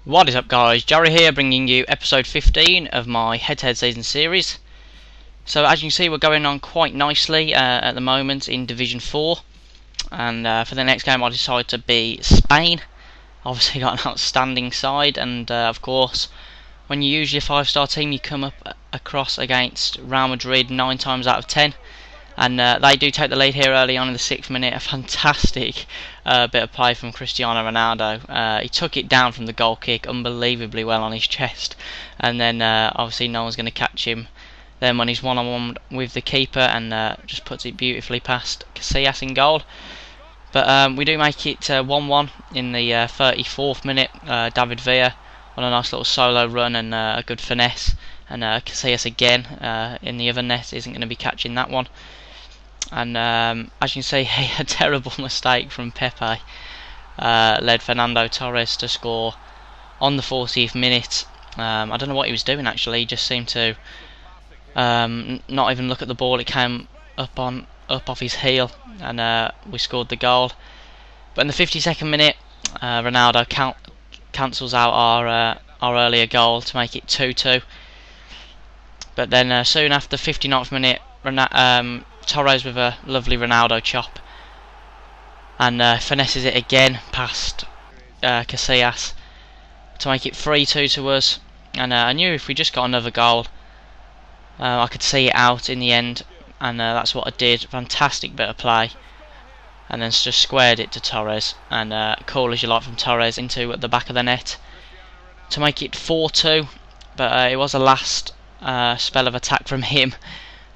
What is up, guys? Jarry here, bringing you episode 15 of my head-to-head season series. So as you can see, we're going on quite nicely at the moment in Division 4, and for the next game I decided to be Spain. Obviously got an outstanding side, and of course when you use your 5-star team you come up across against Real Madrid 9 times out of 10. And they do take the lead here early on in the 6th minute. A fantastic bit of play from Cristiano Ronaldo. He took it down from the goal kick unbelievably well on his chest, and then obviously no one's going to catch him then when he's one-on-one with the keeper, and just puts it beautifully past Casillas in goal. But we do make it 1-1 in the 34th minute. David Villa on a nice little solo run and a good finesse, and Casillas again in the other net isn't going to be catching that one. And as you can see, a terrible mistake from Pepe led Fernando Torres to score on the 40th minute. I don't know what he was doing actually. He just seemed to not even look at the ball. It came up off his heel, and we scored the goal. But in the 52nd minute, Ronaldo cancels out our earlier goal to make it 2-2. But then soon after, 59th minute, Torres with a lovely Ronaldo chop, and finesses it again past Casillas to make it 3-2 to us. And I knew if we just got another goal, I could see it out in the end, and that's what I did. Fantastic bit of play, and then just squared it to Torres, and cool as you like from Torres into at the back of the net to make it 4-2. But it was a last spell of attack from him.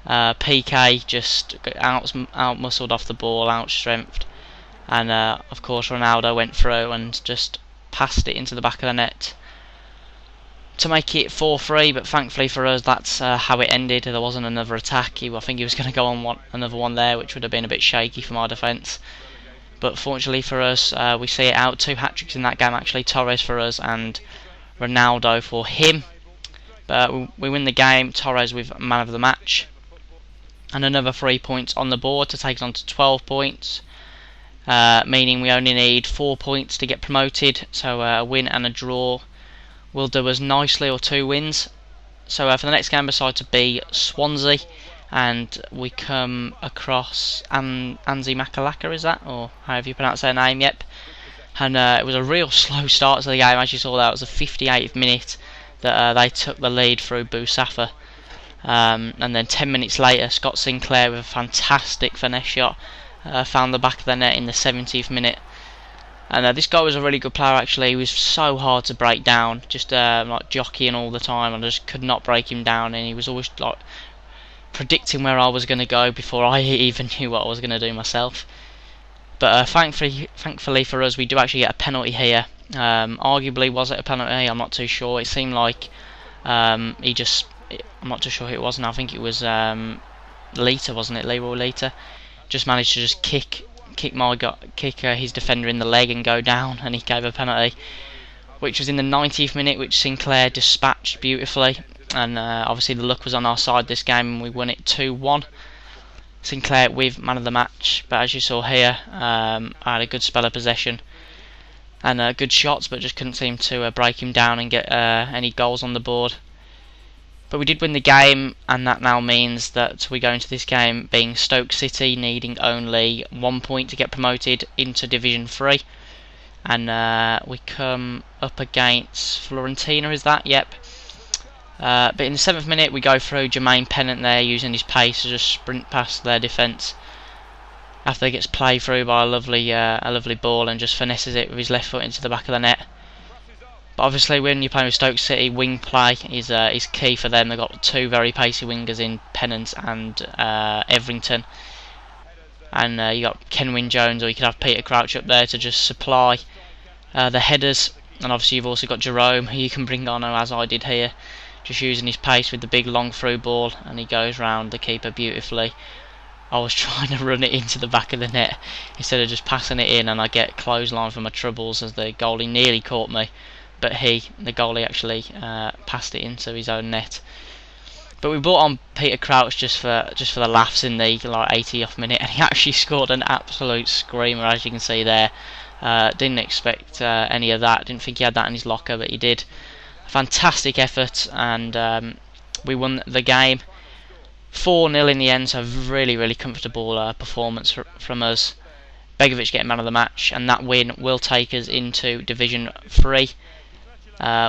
PK just out-muscled off the ball, out-strengthed, and of course Ronaldo went through and just passed it into the back of the net to make it 4-3. But thankfully for us, that's how it ended. There wasn't another attack. I think he was going to go on another one there, which would have been a bit shaky from our defence. But fortunately for us, we see it out. 2 hat-tricks in that game actually, Torres for us and Ronaldo for him. But we win the game, Torres with man of the match, and another 3 points on the board to take us on to 12 points, meaning we only need 4 points to get promoted. So a win and a draw will do us nicely, or 2 wins. So for the next game, beside to be Swansea, and we come across Anzi Makalaka, is that, or however you pronounce their name? Yep. And it was a real slow start to the game. As you saw, that was the 58th minute that they took the lead through Boussafa. And then 10 minutes later, Scott Sinclair with a fantastic finesse shot found the back of the net in the 70th minute. And this guy was a really good player actually. He was so hard to break down, just like jockeying all the time, and I just could not break him down, and he was always like predicting where I was going to go before I even knew what I was going to do myself. But thankfully for us, we do actually get a penalty here. Arguably, was it a penalty? I'm not too sure. It seemed like I'm not too sure who it was now. I think it was Lita, wasn't it? Leroy Lita just managed to just kick his defender in the leg and go down, and he gave a penalty, which was in the 90th minute, which Sinclair dispatched beautifully. And obviously the luck was on our side this game, and we won it 2-1. Sinclair with man of the match. But as you saw here, I had a good spell of possession and good shots, but just couldn't seem to break him down and get any goals on the board. But we did win the game, and that now means that we go into this game being Stoke City, needing only 1 point to get promoted into Division 3. And we come up against Fiorentina, is that? Yep. But in the 7th minute, we go through Jermaine Pennant there, using his pace to just sprint past their defence after he gets played through by a lovely ball, and just finesses it with his left foot into the back of the net. But obviously when you're playing with Stoke City, wing play is key for them. They've got 2 very pacey wingers in Pennant and Everington, and you got Kenwyn Jones, or you could have Peter Crouch up there to just supply the headers. And obviously you've also got Jerome, who you can bring on, as I did here, just using his pace with the big long through ball, and he goes round the keeper beautifully. I was trying to run it into the back of the net instead of just passing it in, and I get clothesline for my troubles as the goalie nearly caught me, but the goalie actually passed it into his own net. But we brought on Peter Crouch just for the laughs in the 80th minute, and he actually scored an absolute screamer, as you can see there. Didn't expect any of that. Didn't think he had that in his locker, but he did. Fantastic effort, and we won the game 4-0 in the end. So really comfortable performance from us. Begovic getting man of the match, and that win will take us into Division 3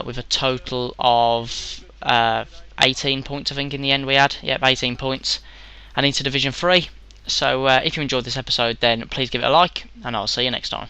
with a total of 18 points, I think, in the end we had. Yep, 18 points, and into Division 3. So if you enjoyed this episode, then please give it a like, and I'll see you next time.